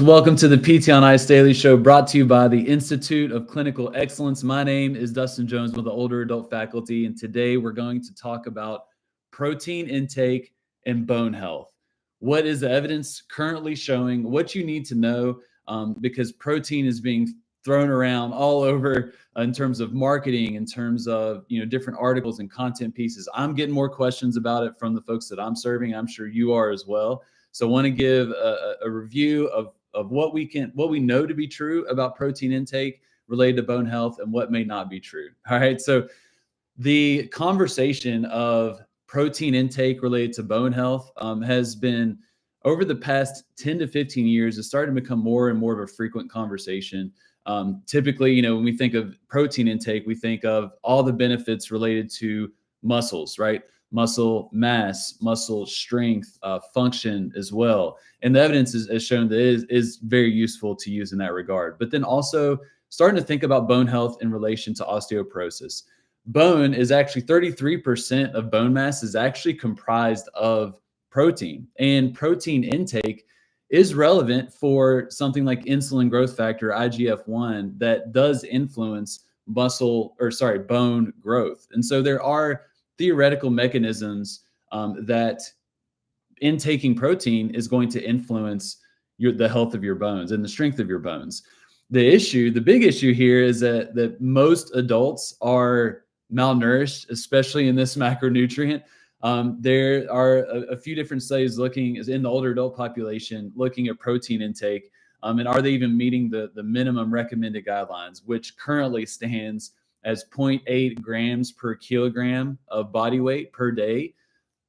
Welcome to the PT on Ice Daily Show, brought to you by the Institute of Clinical Excellence. My name is Dustin Jones with the older adult faculty, and today we're going to talk about protein intake and bone health. What is the evidence currently showing? What you need to know, because protein is being thrown around all over in terms of marketing, in terms of different articles and content pieces. I'm getting more questions about it from the folks that I'm serving. I'm sure you are as well. So I want to give a review of what we know to be true about protein intake related to bone health and what may not be true. All right. So the conversation of protein intake related to bone health has been over the past 10 to 15 years. It's starting to become more and more of a frequent conversation. Typically, when we think of protein intake, we think of all the benefits related to muscles, right? Muscle mass, muscle strength, function as well. And the evidence has shown that it is very useful to use in that regard. But then also starting to think about bone health in relation to osteoporosis. Bone is actually 33% of bone mass is actually comprised of protein, and protein intake is relevant for something like insulin growth factor, IGF-1, that does influence bone growth. And so there are theoretical mechanisms that intaking protein is going to influence the health of your bones and the strength of your bones. The big issue here is that most adults are malnourished, especially in this macronutrient. There are a few different studies looking in the older adult population, looking at protein intake, and are they even meeting the minimum recommended guidelines, which currently stands as 0.8 grams per kilogram of body weight per day,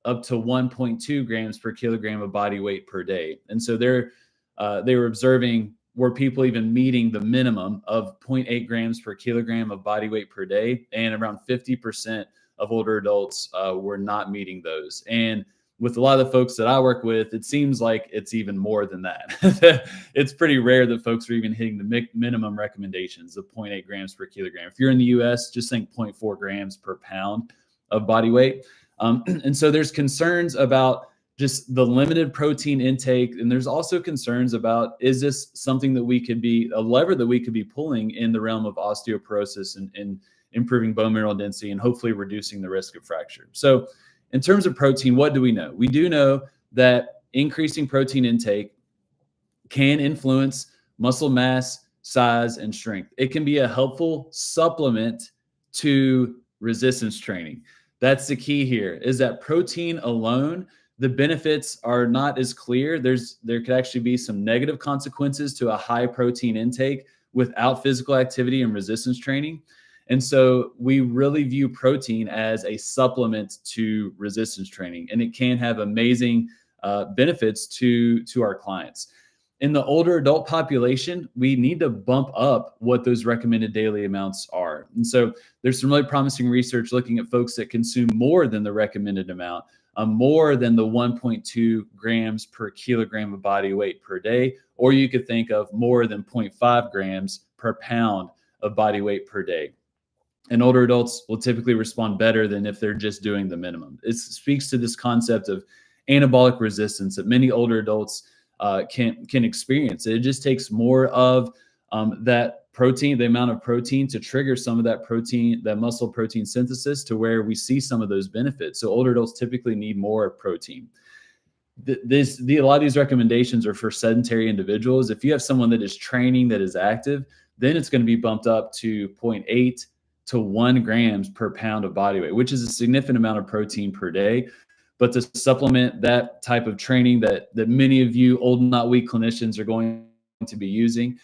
up to 1.2 grams per kilogram of body weight per day. And so they were observing, were people even meeting the minimum of 0.8 grams per kilogram of body weight per day? And around 50% of older adults were not meeting those. And with a lot of the folks that I work with, it seems like it's even more than that. It's pretty rare that folks are even hitting the minimum recommendations of 0.8 grams per kilogram. If you're in the US, just think 0.4 grams per pound of body weight. And so there's concerns about just the limited protein intake. And there's also concerns about, is this something that a lever that we could be pulling in the realm of osteoporosis and improving bone mineral density and hopefully reducing the risk of fracture. So in terms of protein, what do we know? We do know that increasing protein intake can influence muscle mass, size, and strength. It can be a helpful supplement to resistance training. That's the key here, is that protein alone, the benefits are not as clear. There could actually be some negative consequences to a high protein intake without physical activity and resistance training. And so we really view protein as a supplement to resistance training, and it can have amazing benefits to our clients. In the older adult population, we need to bump up what those recommended daily amounts are. And so there's some really promising research looking at folks that consume more than the recommended amount, more than the 1.2 grams per kilogram of body weight per day, or you could think of more than 0.5 grams per pound of body weight per day. And older adults will typically respond better than if they're just doing the minimum. It speaks to this concept of anabolic resistance that many older adults can experience. It just takes more of that protein, the amount of protein, to trigger some of that muscle protein synthesis, to where we see some of those benefits. So older adults typically need more protein. A lot of these recommendations are for sedentary individuals. If you have someone that is training, that is active, then it's going to be bumped up to 0.8 to 1 grams per pound of body weight, which is a significant amount of protein per day. But to supplement that type of training that many of you old not weak clinicians are going to be using,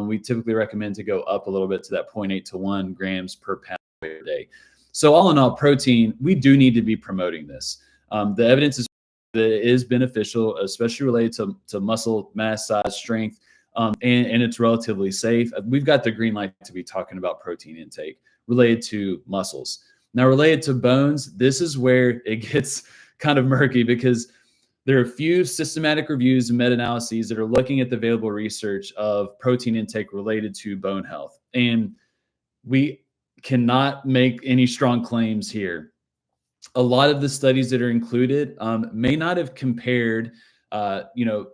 we typically recommend to go up a little bit to that 0.8 to 1 grams per pound per day. So all in all, protein, we do need to be promoting this. The evidence is that it is beneficial, especially related to muscle mass, size, strength, and it's relatively safe. We've got the green light to be talking about protein intake related to muscles. Now, related to bones, this is where it gets kind of murky, because there are a few systematic reviews and meta-analyses that are looking at the available research of protein intake related to bone health. And we cannot make any strong claims here. A lot of the studies that are included may not have compared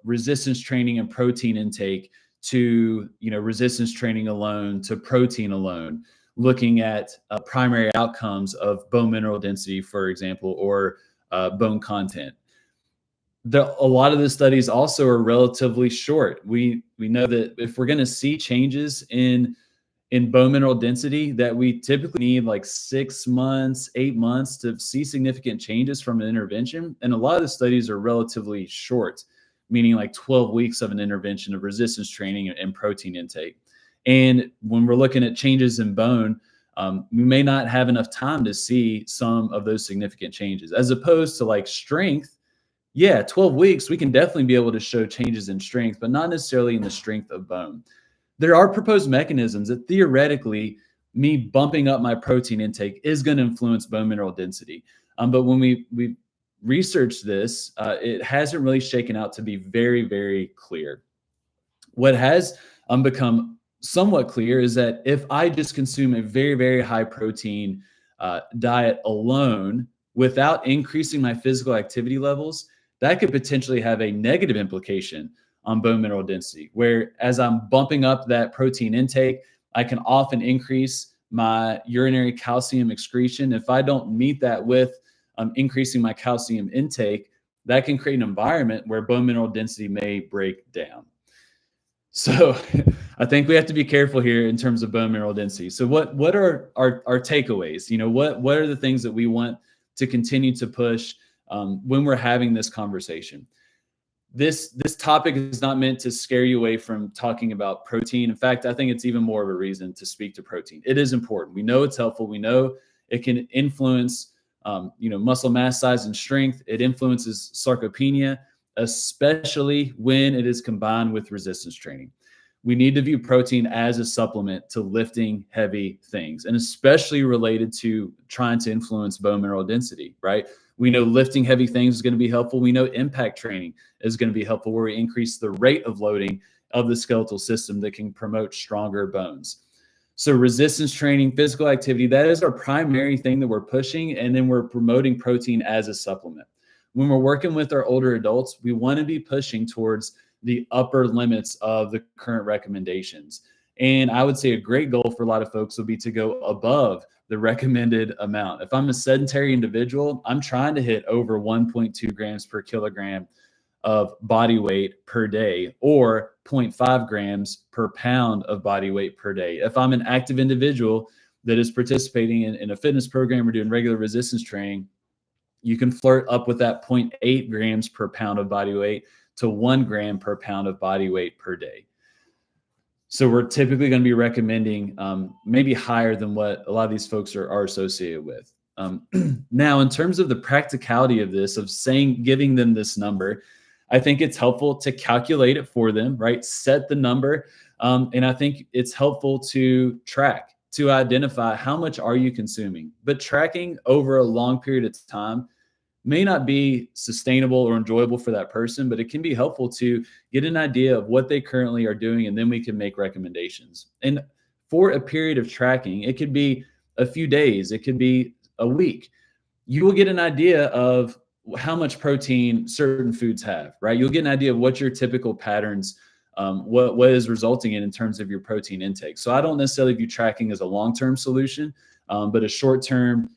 resistance training and protein intake to, resistance training alone to protein alone, looking at primary outcomes of bone mineral density, for example, or bone content. A lot of the studies also are relatively short. We know that if we're going to see changes in bone mineral density, that we typically need like 6 months, 8 months to see significant changes from an intervention. And a lot of the studies are relatively short, meaning like 12 weeks of an intervention of resistance training and protein intake. And when we're looking at changes in bone, we may not have enough time to see some of those significant changes, as opposed to like strength. Yeah, 12 weeks, we can definitely be able to show changes in strength, but not necessarily in the strength of bone. There are proposed mechanisms that theoretically, me bumping up my protein intake is going to influence bone mineral density. But when we researched this, it hasn't really shaken out to be very, very clear. What has become somewhat clear is that if I just consume a very, very high protein diet alone without increasing my physical activity levels, that could potentially have a negative implication on bone mineral density, where as I'm bumping up that protein intake, I can often increase my urinary calcium excretion. If I don't meet that with increasing my calcium intake, that can create an environment where bone mineral density may break down. So I think we have to be careful here in terms of bone mineral density. So what are our takeaways? What are the things that we want to continue to push when we're having this conversation? This topic is not meant to scare you away from talking about protein. In fact, I think it's even more of a reason to speak to protein. It is important. We know it's helpful. We know it can influence muscle mass size and strength. It influences sarcopenia, especially when it is combined with resistance training. We need to view protein as a supplement to lifting heavy things, and especially related to trying to influence bone mineral density, right? We know lifting heavy things is going to be helpful. We know impact training is going to be helpful, where we increase the rate of loading of the skeletal system that can promote stronger bones. So resistance training, physical activity, that is our primary thing that we're pushing. And then we're promoting protein as a supplement. When we're working with our older adults, we want to be pushing towards the upper limits of the current recommendations. And I would say a great goal for a lot of folks would be to go above the recommended amount. If I'm a sedentary individual, I'm trying to hit over 1.2 grams per kilogram of body weight per day, or 0.5 grams per pound of body weight per day. If I'm an active individual that is participating in a fitness program or doing regular resistance training, you can flirt up with that 0.8 grams per pound of body weight to 1 gram per pound of body weight per day. So we're typically going to be recommending maybe higher than what a lot of these folks are associated with. Now, in terms of the practicality of this, of giving them this number, I think it's helpful to calculate it for them, right? Set the number. And I think it's helpful to track, to identify how much are you consuming. But tracking over a long period of time may not be sustainable or enjoyable for that person, but it can be helpful to get an idea of what they currently are doing, and then we can make recommendations. And for a period of tracking, it could be a few days, it could be a week. You will get an idea of how much protein certain foods have, right? You'll get an idea of what your typical patterns, what is resulting in terms of your protein intake. So I don't necessarily view tracking as a long-term solution, but a short-term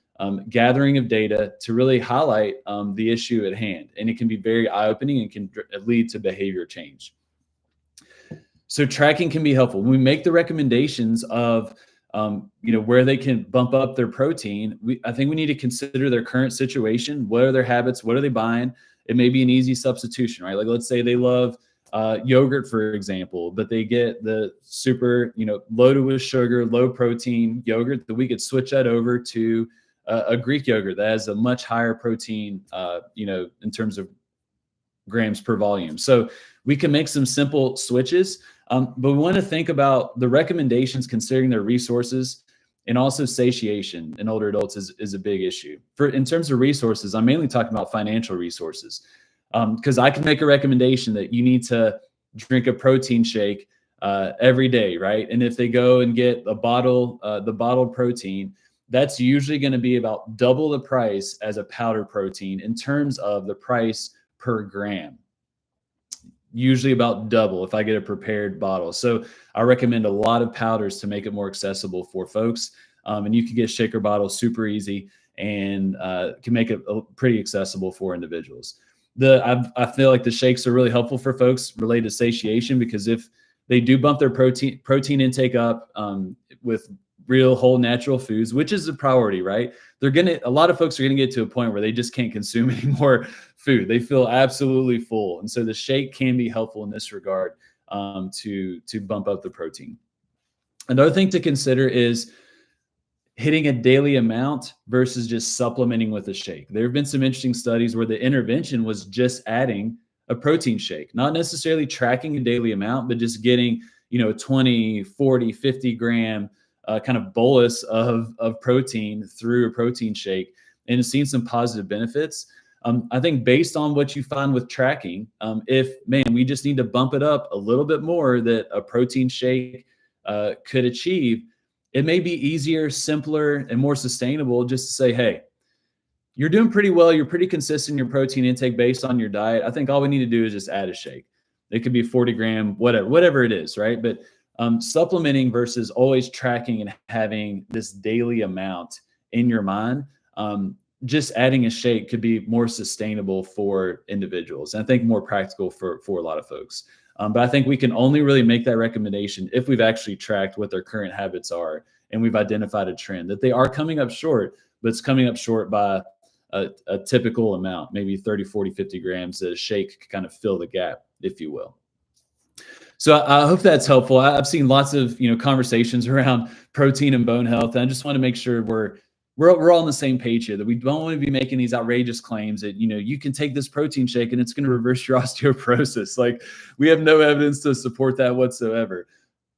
gathering of data to really highlight the issue at hand. And it can be very eye-opening and can lead to behavior change. So tracking can be helpful. When we make the recommendations of where they can bump up their protein, I think we need to consider their current situation. What are their habits? What are they buying? It may be an easy substitution, right? Like, let's say they love yogurt, for example, but they get the super, loaded with sugar, low protein yogurt, that we could switch that over to a Greek yogurt that has a much higher protein, in terms of grams per volume. So we can make some simple switches, but we want to think about the recommendations considering their resources, and also satiation in older adults is a big issue. In terms of resources, I'm mainly talking about financial resources, because I can make a recommendation that you need to drink a protein shake every day, right? And if they go and get the bottled protein, that's usually going to be about double the price as a powder protein in terms of the price per gram. usually about double if I get a prepared bottle. So I recommend a lot of powders to make it more accessible for folks. And you can get shaker bottles super easy and can make it pretty accessible for individuals. I feel like the shakes are really helpful for folks related to satiation, because if they do bump their protein intake up with real whole natural foods, which is a priority, right? A lot of folks are gonna get to a point where they just can't consume any more food. They feel absolutely full. And so the shake can be helpful in this regard to bump up the protein. Another thing to consider is hitting a daily amount versus just supplementing with a shake. There have been some interesting studies where the intervention was just adding a protein shake, not necessarily tracking a daily amount, but just getting, 20, 40, 50 gram kind of bolus of protein through a protein shake, and seeing some positive benefits. I think based on what you find with tracking, if we just need to bump it up a little bit more that a protein shake could achieve, it may be easier, simpler, and more sustainable just to say, hey, you're doing pretty well. You're pretty consistent in your protein intake based on your diet. I think all we need to do is just add a shake. It could be 40 gram, whatever it is, right? But supplementing versus always tracking and having this daily amount in your mind, just adding a shake could be more sustainable for individuals. And I think more practical for a lot of folks. But I think we can only really make that recommendation if we've actually tracked what their current habits are and we've identified a trend that they are coming up short, but it's coming up short by a typical amount, maybe 30, 40, 50 grams. A shake kind of fill the gap, if you will. So I hope that's helpful. I've seen lots of conversations around protein and bone health, and I just want to make sure we're all on the same page here, that we don't want to be making these outrageous claims that, you can take this protein shake and it's going to reverse your osteoporosis. Like, we have no evidence to support that whatsoever.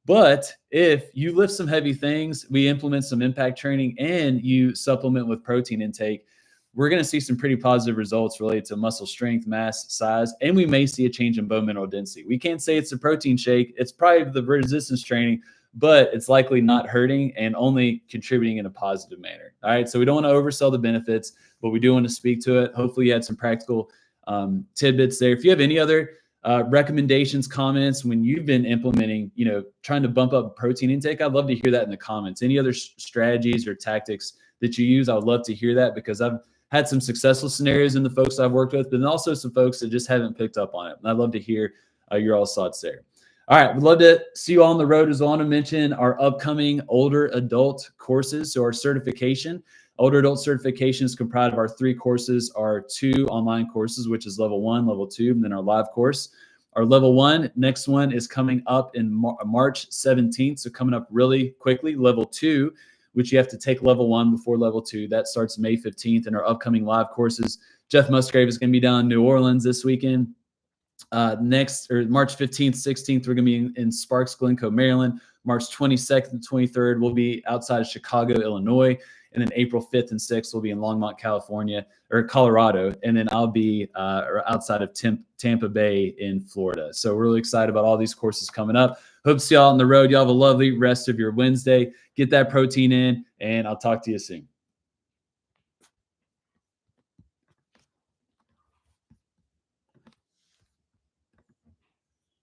But if you lift some heavy things, we implement some impact training, and you supplement with protein intake, we're going to see some pretty positive results related to muscle strength, mass, size, and we may see a change in bone mineral density. We can't say it's a protein shake. It's probably the resistance training, but it's likely not hurting and only contributing in a positive manner. All right. So we don't want to oversell the benefits, but we do want to speak to it. Hopefully you had some practical tidbits there. If you have any other recommendations, comments, when you've been implementing, trying to bump up protein intake, I'd love to hear that in the comments. Any other strategies or tactics that you use, I would love to hear that, because I've had some successful scenarios in the folks I've worked with, but then also some folks that just haven't picked up on it. And I'd love to hear your all thoughts there. All right. We'd love to see you all on the road. As well, I want to mention our upcoming older adult courses. So our certification, older adult certification, is comprised of our 3 courses, our 2 online courses, which is level 1, level 2, and then our live course. Our level 1, next one is coming up in March 17th. So coming up really quickly. Level 2, which you have to take level 1 before level 2. That starts May 15th. And our upcoming live courses, Jeff Musgrave is going to be down in New Orleans this weekend. March 15th, 16th, we're going to be in Sparks, Glencoe, Maryland. March 22nd and 23rd, we'll be outside of Chicago, Illinois. And then April 5th and 6th, we'll be in Longmont, Colorado. And then I'll be outside of Tampa Bay in Florida. So we're really excited about all these courses coming up. Hope to see y'all on the road. Y'all have a lovely rest of your Wednesday. Get that protein in, and I'll talk to you soon.